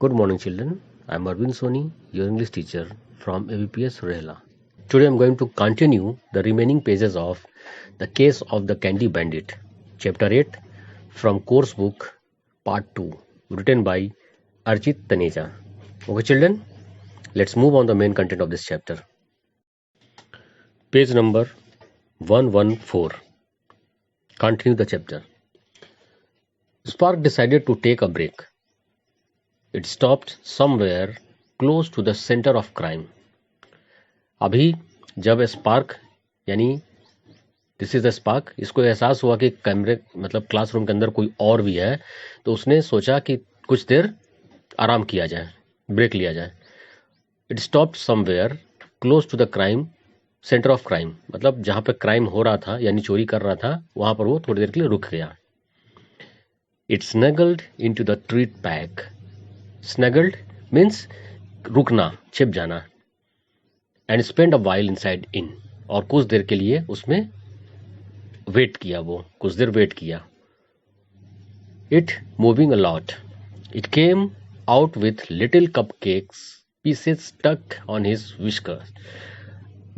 Good morning, children. I am Arvind Soni, your English teacher from ABPS Rehla. Today I am going to continue the remaining pages of The Case of the Candy Bandit, Chapter 8 from Course Book Part 2, written by Archit Taneja. Okay, children, let's move on the main content of this chapter. Page number 114. Continue the chapter. Spark decided to take a break. It stopped somewhere close to the center of crime. अभी जब spark यानी this is the spark इसको एहसास हुआ कि कैमरे मतलब classroom के अंदर कोई और भी है, तो उसने सोचा कि कुछ देर आराम किया जाए, ब्रेक लिया जाए. It stopped somewhere close to the crime centre of crime, मतलब जहां पे क्राइम हो रहा था यानी चोरी कर रहा था वहां पर वो थोड़ी देर के लिए रुक गया. It snuggled into the treat pack. Snuggled means रुकना, छिप जाना. And spend a while inside in, और कुछ देर के लिए उसमें वेट किया, वो कुछ देर वेट किया. It moving a lot. It came out with little cupcakes pieces stuck on his whiskers.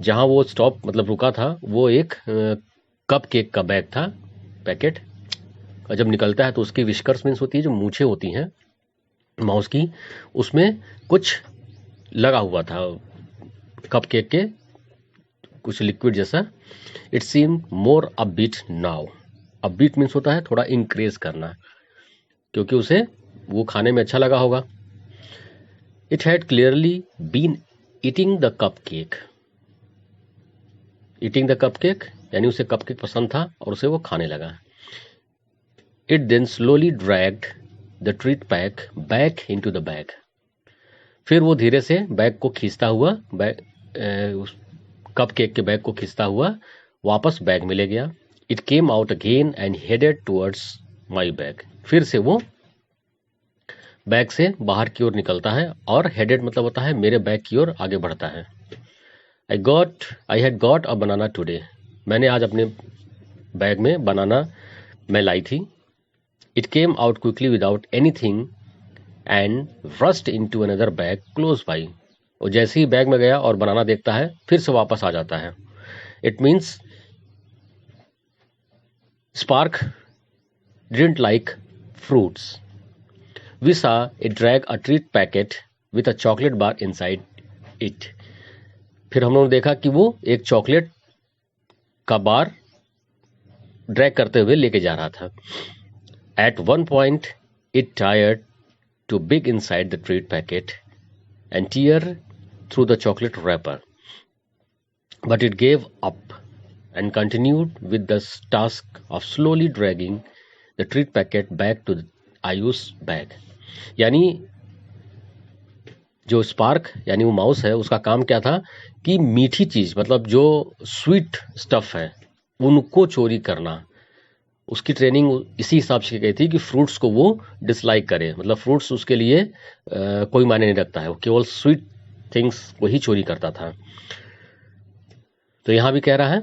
जहां वो स्टॉप मतलब रुका था वो एक कप केक का बैग था, पैकेट. और जब निकलता है तो उसकी विस्कर्स मीन्स होती है जो मूछें होती हैं माउस की, उसमें कुछ लगा हुआ था कप केक के, कुछ लिक्विड जैसा. It seem more upbeat now. Upbeat means होता है थोड़ा इंक्रेज करना, क्योंकि उसे वो खाने में अच्छा लगा होगा. It had clearly been eating the cupcake. Eating the cupcake यानी उसे कप केक पसंद था और उसे वो खाने लगा. It then slowly dragged the treat pack back into the bag. फिर वो धीरे से बैग को खींचता हुआ, कप केक के बैग को खींचता हुआ वापस बैग में ले गया. It came out again and headed towards my bag. फिर से वो बैग से बाहर की ओर निकलता है, और हेडेड मतलब होता है मेरे बैग की ओर आगे बढ़ता है. I had got a banana today. मैंने आज अपने बैग में बनाना मैं लाई थी. It came out quickly without anything and rushed into another bag close by. और जैसे ही बैग में गया और बनाना देखता है फिर से वापस आ जाता है. It means Spark didn't like fruits. We saw it drag a treat packet with a chocolate bar inside it. फिर हम लोगों ने देखा कि वो एक चॉकलेट का बार ड्रैग करते हुए लेके जा रहा था. At one point, it tried to dig inside the treat packet and tear through the chocolate wrapper. But it gave up and continued with the task of slowly dragging the treat packet back to the Ayu's bag. यानी जो spark यानी वो mouse है, उसका काम क्या था कि मीठी चीज मतलब जो स्वीट स्टफ है उनको चोरी करना. उसकी ट्रेनिंग इसी हिसाब से गई थी कि फ्रूट्स को वो डिसलाइक करे, मतलब फ्रूट्स उसके लिए कोई मायने नहीं रखता है, वो केवल स्वीट थिंग्स को ही चोरी करता था. तो यहां भी कह रहा है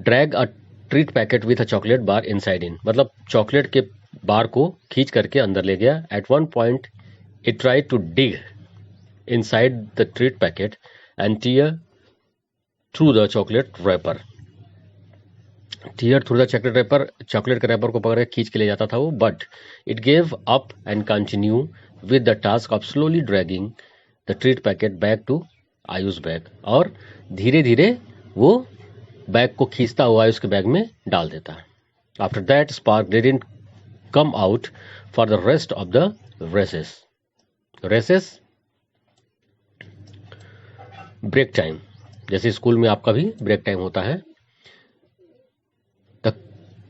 drag a treat packet with a chocolate bar inside in, मतलब चॉकलेट के बार को खींच करके अंदर ले गया. At one point it try to dig inside the treat packet and tear through the chocolate wrapper. Tear through the chocolate के wrapper को पकड़ के खींच के ले जाता था वो. But it gave up and continue with the task of slowly dragging the treat packet back to Ayush bag. और धीरे धीरे वो बैग को खींचता हुआ आयुष के बैग में डाल देता. After that Spark didn't come out for the rest of the races. Races break time, जैसे स्कूल में आपका भी ब्रेक टाइम होता है.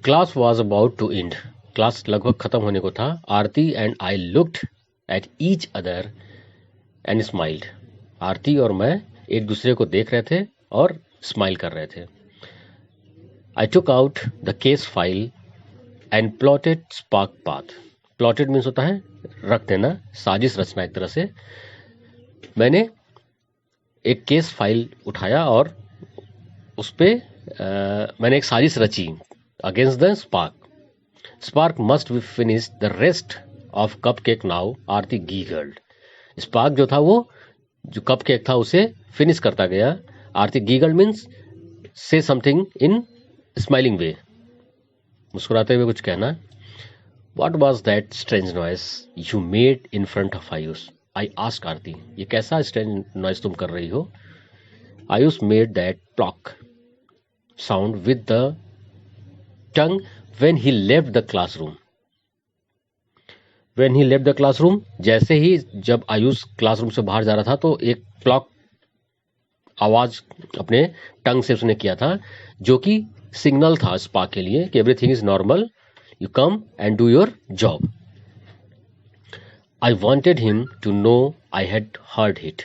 Class was about to end. Class लगभग खत्म होने को था. Aarti and I looked at each other and smiled. Aarti और मैं एक दूसरे को देख रहे थे और स्माइल कर रहे थे. I took out the case file and plotted Spark path. Plotted means होता है रख देना, साजिश रचना एक तरह से. मैंने एक केस फाइल उठाया और उस पे मैंने एक साजिश रची against the spark. Spark must be finished the rest of cupcake now, Aarti giggled. Spark जो था वो जो कपकेक था उसे फिनिश करता गया. आरती giggled means say something in smiling way. मुस्कुराते हुए कुछ कहना. What was that strange noise you made in front of Ayush? I asked Aarti. ये कैसा strange noise तुम कर रही हो? Ayush made that pluck sound with the tongue when he left the classroom. When he left the classroom, जैसे ही जब Ayush classroom से बाहर जा रहा था तो एक प्लॉक आवाज अपने टंग से उसने किया था, जो कि सिग्नल था स्पार्क के लिए कि everything is normal, you come and do your job. I wanted him to know I had heard it.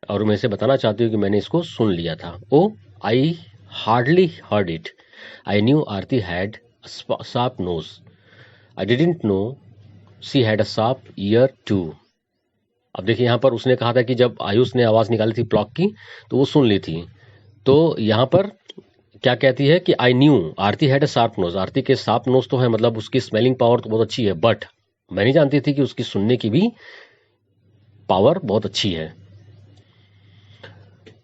और मैं इसे बताना चाहती हूँ कि मैंने इसको सुन लिया था. Oh I hardly heard it. I knew Aarti had sharp nose. I didn't know she had a sharp ear too. अब देखिए यहाँ पर उसने कहा था कि जब आयुष ने आवाज निकाली थी प्लॉक की तो वो सुन ली थी. तो यहाँ पर क्या कहती है कि I knew Aarti had a sharp nose. Aarti के शार्प नोज तो है, मतलब उसकी स्मेलिंग पावर तो बहुत अच्छी है, बट मैं नहीं जानती थी कि उसकी सुनने की भी पावर बहुत अच्छी है.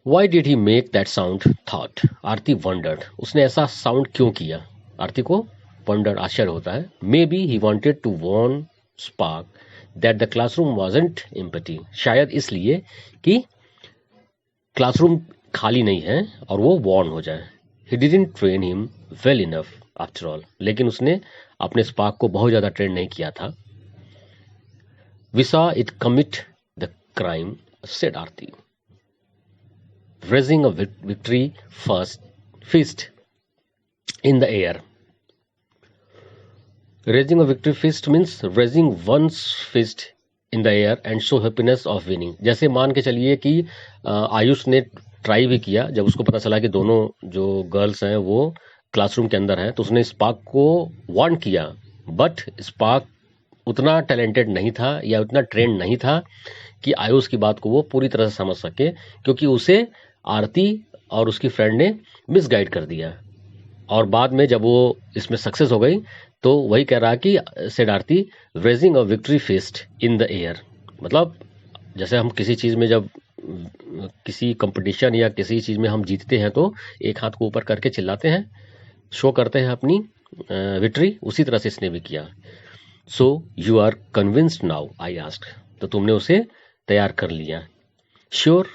Why did he make that sound thought. Aarti wondered. उसने ऐसा साउंड क्यों किया? आरती को वंडर आश्चर्य होता है. Maybe he wanted to warn Spark that the classroom wasn't empty. शायद इसलिए कि क्लासरूम खाली नहीं है और वो वॉर्न हो जाए. He didn't train him well enough after all. लेकिन उसने अपने स्पार्क को बहुत ज्यादा ट्रेन नहीं किया था. We saw it commit the crime, said Aarti, raising a victory fist in the air. Raising a victory fist means raising one's fist in the air and show happiness of winning. जैसे मान के चलिए कि आयुष ने try भी किया, जब उसको पता चला कि दोनों जो गर्ल्स हैं वो क्लासरूम के अंदर हैं, तो उसने स्पार्क को वार्न किया, बट स्पार्क उतना टैलेंटेड नहीं था या उतना ट्रेंड नहीं था कि आयुष की बात को वो पूरी तरह से समझ सके, क्योंकि उसे आरती और उसकी फ्रेंड ने मिसगाइड कर दिया. और बाद में जब वो इसमें सक्सेस हो गई तो वही कह रहा कि said Aarti raising a victory fist in the air. मतलब जैसे हम किसी चीज में जब किसी कंपटीशन या किसी चीज में हम जीतते हैं तो एक हाथ को ऊपर करके चिल्लाते हैं, शो करते हैं अपनी विक्ट्री. उसी तरह से इसने भी किया. So you are convinced now, I asked. तो तुमने उसे तैयार कर लिया. श्योर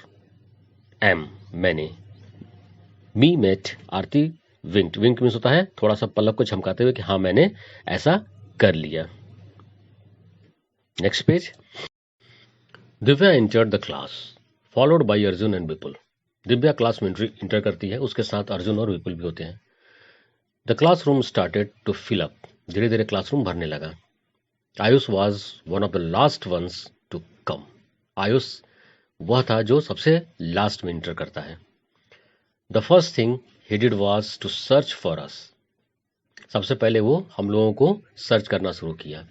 एम, मैंने. मी मेट आरती विंक्ड. विंक मीन्स होता है थोड़ा सा पलक को झमकाते हुए कि हाँ मैंने ऐसा कर लिया. Next page. Divya entered the class followed by Arjun and Vipul. Divya class में इंटर करती है, उसके साथ अर्जुन और विपुल भी होते हैं. The classroom started to fill up. धीरे धीरे क्लासरूम भरने लगा. Ayush was one of the last ones to come. Ayush वह था जो सबसे लास्ट में इंटर करता है. The first thing he did was to search for us. सबसे पहले वो हम लोगों को सर्च करना शुरू किया.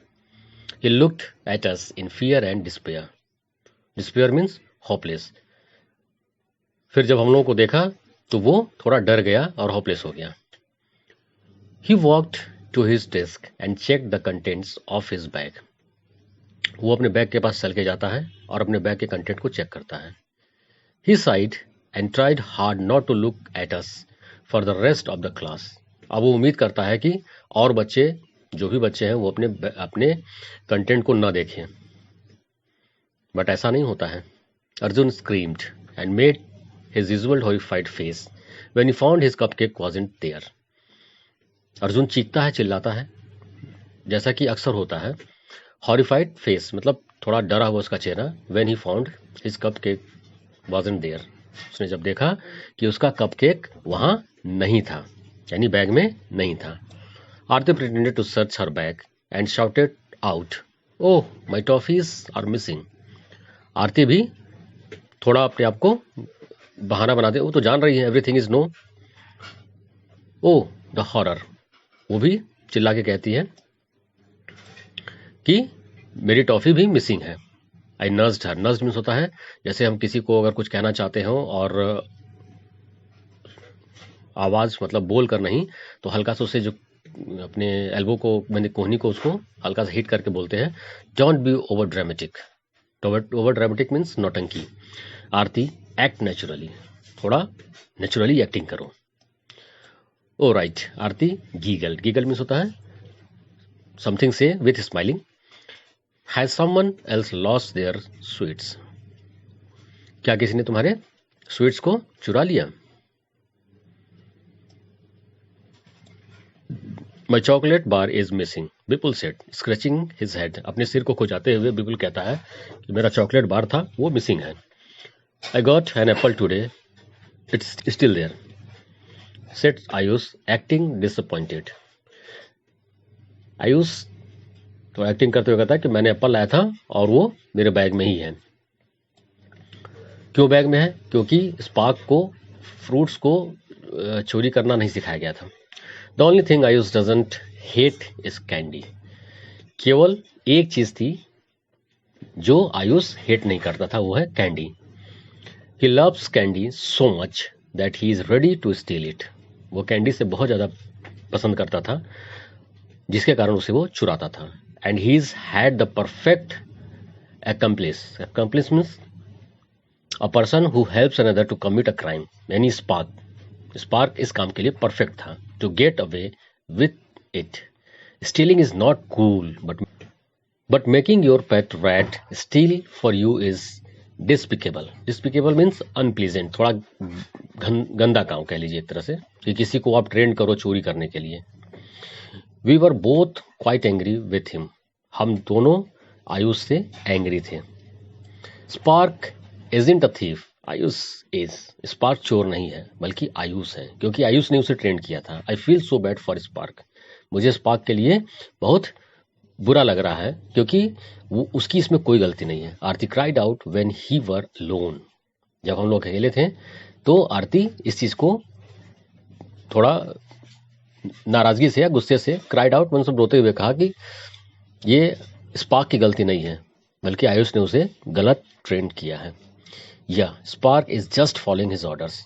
He looked at us in fear and despair. Despair means hopeless. फिर जब हम लोगों को देखा तो वो थोड़ा डर गया और होपलेस हो गया. He walked to his desk and check the contents of his bag. वो अपने बैग के पास चल के जाता है और अपने बैग के कंटेंट को चेक करता है. He sighed and tried hard not to look at us for the rest of the class. अब वो उम्मीद करता है कि और बच्चे, जो भी बच्चे हैं, वो अपने कंटेंट को ना देखें, बट ऐसा नहीं होता है. Arjun screamed and made his usual horrified face when he found his cupcake wasn't there. Arjun चीखता है, चिल्लाता है, जैसा कि अक्सर होता है. हॉरिफाइड फेस मतलब थोड़ा डरा हुआ उसका चेहरा. When he found his cupcake wasn't there. उसने जब देखा कि उसका कपकेक वहां नहीं था, यानी बैग में नहीं था. Aarti pretended to search her bag and shouted out, oh my toffees are missing. Aarti भी थोड़ा अपने आप को बहाना बनाते, वो तो जान रही है everything is no. Oh the horror. वो भी चिल्ला के कहती है कि मेरी टॉफी भी मिसिंग है. आई नर्स्ड हर. नर्स्ड मीन्स होता है जैसे हम किसी को अगर कुछ कहना चाहते हो और आवाज मतलब बोल कर नहीं, तो हल्का से उसे जो अपने एल्बो को, मैंने कोहनी को उसको हल्का सा हिट करके बोलते हैं, don't be over dramatic. Over dramatic means नौटंकी। आरती, एक्ट नेचुरली, थोड़ा नेचुरली एक्टिंग करो। ओ राइट। आरती, गीगल। गीगल मीन्स होता है समथिंग से with smiling. Has someone else lost their sweets. क्या किसी ने तुम्हारे स्वीट्स को चुरा लिया? My chocolate bar is missing, Vipul said, scratching his head. अपने सिर को खुजाते हुए विपुल कहता है कि मेरा चॉकलेट बार था, वो मिसिंग है। I got an apple today, it's still there, said Ayush, acting disappointed. Ayush तो एक्टिंग करते हुए कहता है कि मैंने एप्पल लाया था और वो मेरे बैग में ही है। क्यों बैग में है? क्योंकि स्पार्क को फ्रूट्स को चोरी करना नहीं सिखाया गया था। The only thing Ayush doesn't hate is candy. केवल एक चीज थी जो आयुष हेट नहीं करता था, वो है candy. He loves candy so much that he is ready to steal it. वो कैंडी से बहुत ज्यादा पसंद करता था, जिसके कारण उसे वो चुराता था। And he is had the perfect accomplice. Accomplice means a person who helps another to commit a crime. यानी स्पार्क इस काम के लिए परफेक्ट था। To get away with it. Stealing is not cool, but making your pet rat steal for you is despicable. Despicable means unpleasant. थोड़ा गंदा काम कह लीजिए एक तरह से, कि किसी को आप ट्रेन करो चोरी करने के लिए। We were both quite angry with him. हम दोनों आयुष से एंग्री थे। Spark isn't a thief, Ayush is. Spark चोर नहीं है, बल्कि आयुष है, क्योंकि आयुष ने उसे ट्रेन किया था। I feel so bad for spark. मुझे स्पार्क के लिए बहुत बुरा लग रहा है, क्योंकि वो उसकी इसमें कोई गलती नहीं है। Aarti cried out when he were lone. जब हम लोग अकेले थे तो आरती इस चीज को थोड़ा नाराजगी से या गुस्से से, क्राइड आउट मतलब रोते हुए कहा कि ये स्पार्क की गलती नहीं है, बल्कि आयुष ने उसे गलत ट्रेन किया है। या spark is just following his orders.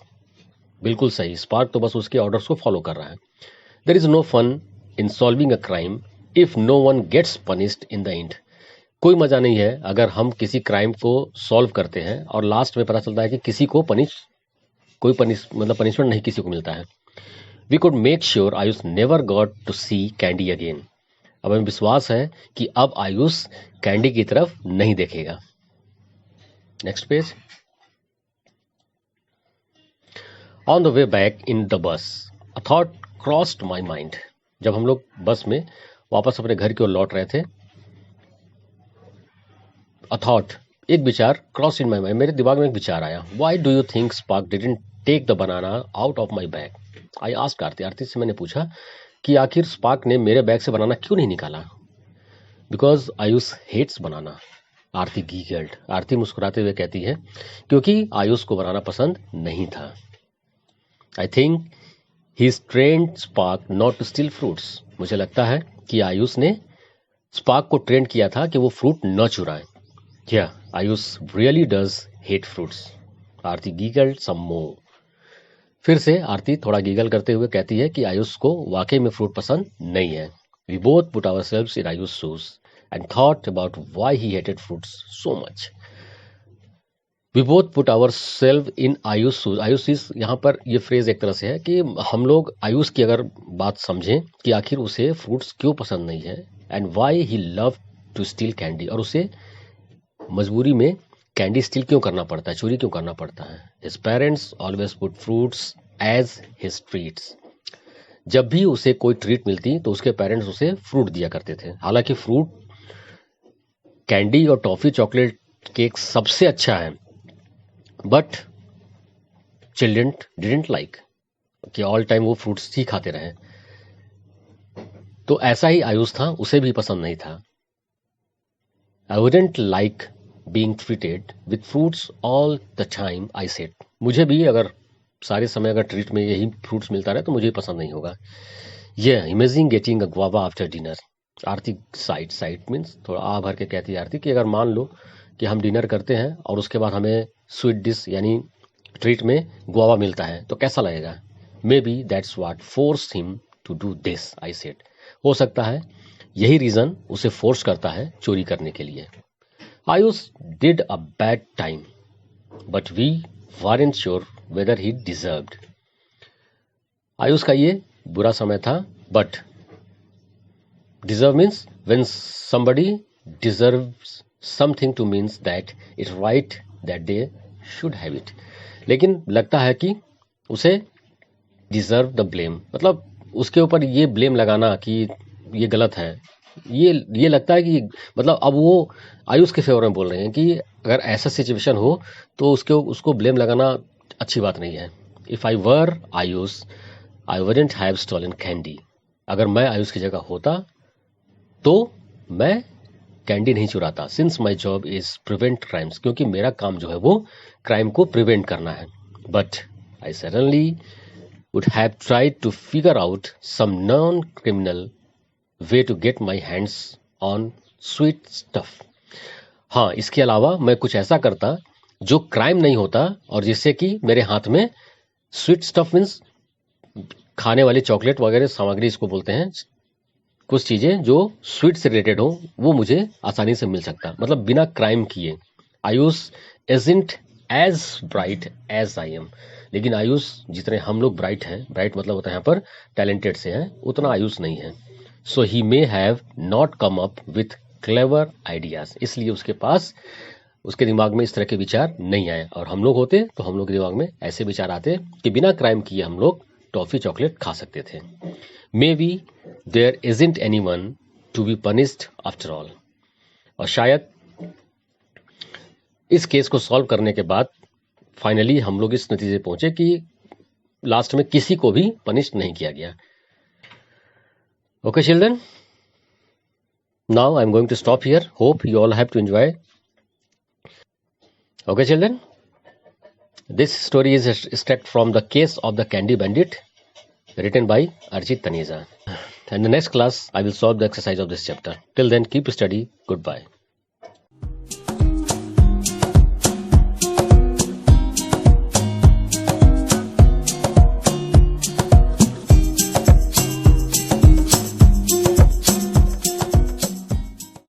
बिल्कुल सही, स्पार्क तो बस उसके ऑर्डर्स को फॉलो कर रहा है। There is no fun in solving a crime if no one gets punished in the end. कोई मजा नहीं है अगर हम किसी क्राइम को सॉल्व करते हैं और लास्ट में पता चलता है कि किसी को पनिशमेंट नहीं किसी को मिलता है। We could make sure Ayush never got to see candy again. अब हमें विश्वास है कि अब आयुष कैंडी की तरफ नहीं देखेगा। Next page. On the way back in the bus a thought crossed my mind. जब हम लोग बस में वापस अपने घर की ओर लौट रहे थे, अ थॉट, एक विचार, क्रॉस इन माई माइंड, मेरे दिमाग में एक विचार आया। Why do you think Spark didn't take the banana out of my bag? I asked Aarti. Aarti से मैंने पूछा कि आखिर स्पार्क ने मेरे बैग से बनाना क्यों नहीं निकाला? बिकॉज आयुष हेट्स बनाना। आरती गीगल्ड। आरती मुस्कुराते हुए कहती है क्योंकि आयुष को बनाना पसंद नहीं था। I think he trained spark not to steal fruits. मुझे लगता है कि आयुष ने स्पार्क को ट्रेन किया था कि वो फ्रूट न चुराए। या Ayush really does hate fruits. Aarti giggled some more. फिर से आरती थोड़ा गीगल करते हुए कहती है कि आयुष को वाकई में फ्रूट पसंद नहीं है। We both put ourselves in Ayush shoes and thought about why he hated fruits so much. We both put ourselves in Ayush shoes. Ayush इस यहाँ पर ये फ्रेज एक तरह से है कि हम लोग आयुष की अगर बात समझें कि आखिर उसे फ्रूट्स क्यों पसंद नहीं है, and why he love to steal candy, और उसे मजबूरी में कैंडी स्टील क्यों करना पड़ता है, चोरी क्यों करना पड़ता है। His parents always put fruits as his treats. जब भी उसे कोई ट्रीट मिलती तो उसके पेरेंट्स उसे फ्रूट दिया करते थे। हालांकि फ्रूट, कैंडी और टॉफी, चॉकलेट, केक सबसे अच्छा है, बट चिल्ड्रन डिडंट लाइक कि ऑल टाइम वो फ्रूट्स ही खाते रहे। तो ऐसा ही आयुष था, उसे भी पसंद नहीं था। I wouldn't like being treated with fruits all the time, I said. मुझे भी अगर सारे समय अगर ट्रीट में यही फ्रूट्स मिलता रहे तो मुझे पसंद नहीं होगा। ये imaging getting a guava after dinner. Aarti side means थोड़ा आ भर के कहती है आरती कि अगर मान लो कि हम डिनर करते हैं और उसके बाद हमें स्वीट डिश यानी ट्रीट में गुआवा मिलता है तो कैसा लगेगा। Maybe that's what force him to do this, I said. हो सकता है यही रीजन उसे फोर्स करता है चोरी करने के लिए। Ayush did a bad time but we weren't sure whether he deserved. Ayush का ये बुरा समय था, but deserve means when somebody deserves something to means that it's right that they should have it. लेकिन लगता है कि उसे डिजर्व द ब्लेम, मतलब उसके ऊपर ये ब्लेम लगाना कि ये गलत है, ये लगता है कि मतलब अब वो आयुष के फेवर में बोल रहे हैं कि अगर ऐसा सिचुएशन हो तो उसको ब्लेम लगाना अच्छी बात नहीं है। If I were Ayush I wouldn't have stolen candy. अगर मैं आयुष की जगह होता तो मैं कैंडी नहीं चुराता। Since my job is prevent crimes, क्योंकि मेरा काम जो है वो क्राइम को प्रिवेंट करना है। But I suddenly would have tried to figure out some non criminal way to get my hands on sweet stuff. हाँ, इसके अलावा मैं कुछ ऐसा करता जो क्राइम नहीं होता और जिससे कि मेरे हाथ में स्वीट स्टफ मीन्स खाने वाली चॉकलेट वगैरह सामग्री इसको बोलते हैं, कुछ चीजें जो स्वीट से रिलेटेड हो वो मुझे आसानी से मिल सकता, मतलब बिना क्राइम किए। Ayush isn't as bright as I am, लेकिन आयुष जितने हम लोग ब्राइट हैं, ब्राइट मतलब होता है यहाँ पर टैलेंटेड से हैं, उतना आयुष नहीं है। So he may have not come up with clever ideas, इसलिए उसके दिमाग में इस तरह के विचार नहीं आए। और हम लोग होते तो हम लोग के दिमाग में ऐसे विचार आते कि बिना क्राइम किए हम लोग टॉफी चॉकलेट खा सकते थे। Maybe there isn't anyone to be punished after all. और शायद इस केस को सॉल्व करने के बाद फाइनली हम लोग इस नतीजे पहुंचे कि लास्ट में किसी को भी पनिश नहीं किया गया। Okay children, now I'm going to stop here. Hope you all have to enjoy. Okay children, this story is extract from the Case of the Candy Bandit, written by Archit Taneja. And in the next class I will solve the exercise of this chapter. Till then, keep study. Goodbye.